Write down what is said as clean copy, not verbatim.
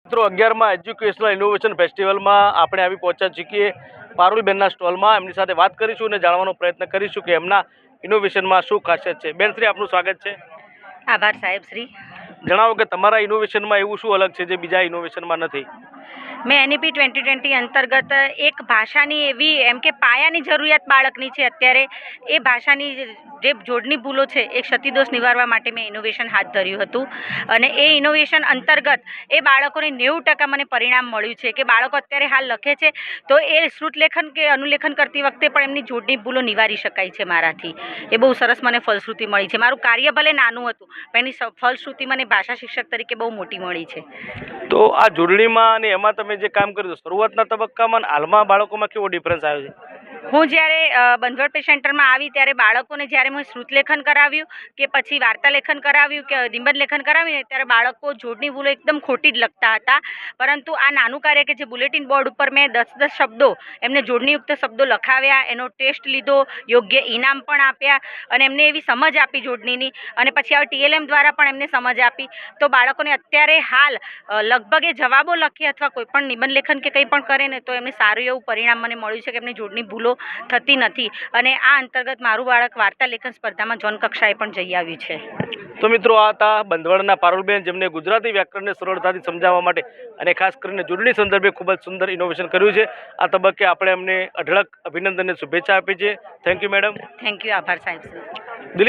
મિત્રો 11મા educational innovation ફેસ્ટિવલમાં આપણે આવી પહોંચ્યા છીએ પારુલબેનના સ્ટોલમાં. એમની સાથે વાત કરીશું અને જાણવાનો પ્રયત્ન કરીશું કે એમના ઇનોવેશનમાં શું ખાસિયત છે. બેન શ્રી, આપનું સ્વાગત છે. આભાર સાહેબ શ્રી. જણાવો કે તમારા ઇનોવેશનમાં એવું શું અલગ છે જે બીજા ઇનોવેશનમાં નથી? મેં NEP 2020 અંતર્ગત એક ભાષાની એવી એમ કે પાયાની જરૂરિયાત બાળકની છે અત્યારે, એ ભાષાની જે જોડણી ભૂલો છે એ ક્ષતિદોષ નિવારવા માટે મેં ઇનોવેશન હાથ ધર્યું હતું. અને એ ઇનોવેશન અંતર્ગત એ બાળકોને 90% મને પરિણામ મળ્યું છે કે બાળકો અત્યારે હાલ લખે છે તો એ શ્રુતલેખન કે અનુલેખન કરતી વખતે પણ એમની જોડણી ભૂલો નિવારી શકાય છે મારાથી. એ બહુ સરસ મને ફલશ્રુતિ મળી છે. મારું કાર્ય ભલે નાનું હતું પણ એની ફલશ્રુતિ મને ભાષા શિક્ષક તરીકે બહુ મોટી મળી છે. તો આ જોડણીમાં અને એમાં તમે જે કામ કર્યું શરૂઆતના તબક્કામાં અને હાલમાં બાળકોમાં કેવો ડિફરન્સ આવ્યો છે? હું જ્યારે બંધવડ પે સેન્ટરમાં આવી ત્યારે બાળકોને જ્યારે મેં શ્રુતલેખન કરાવ્યું કે પછી વાર્તા લેખન કરાવ્યું કે નિબંધ લેખન કરાવ્યું ને ત્યારે બાળકો જોડણી ભૂલો એકદમ ખોટી જ લખતા હતા. પરંતુ આ નાનું કાર્ય કે જે બુલેટિન બોર્ડ ઉપર મેં 10 શબ્દો એમને જોડણીયુક્ત શબ્દો લખાવ્યા, એનો ટેસ્ટ લીધો, યોગ્ય ઇનામ પણ આપ્યા અને એમને એવી સમજ આપી જોડણીની, અને પછી હવે TLM દ્વારા પણ એમને સમજ આપી. તો બાળકોને અત્યારે હાલ લગભગ એ જવાબો લખે અથવા કોઈ પણ નિબંધ લેખન કે કંઈ પણ કરે ને તો એમને સારું એવું પરિણામ મને મળ્યું છે કે એમની જોડણી ભૂલો થતી નથી. અને આ અંતર્ગત મારું બાળક વાર્તા લેખન સ્પર્ધામાં ઝોન કક્ષાએ પણ જઈ આવ્યું છે. તો મિત્રો, આ હતા બંધવડના પારુલબેન, જેમને ગુજરાતી વ્યાકરણને સરળતાથી સમજાવવા માટે અને ખાસ કરીને જોડણી સંદર્ભે ખૂબ જ સુંદર ઇનોવેશન કર્યું છે. આ તબક્કે આપણે એમને અઢળક અભિનંદન અને શુભેચ્છા આપી છે. Thank you madam. Thank you. આભાર સાહેબ.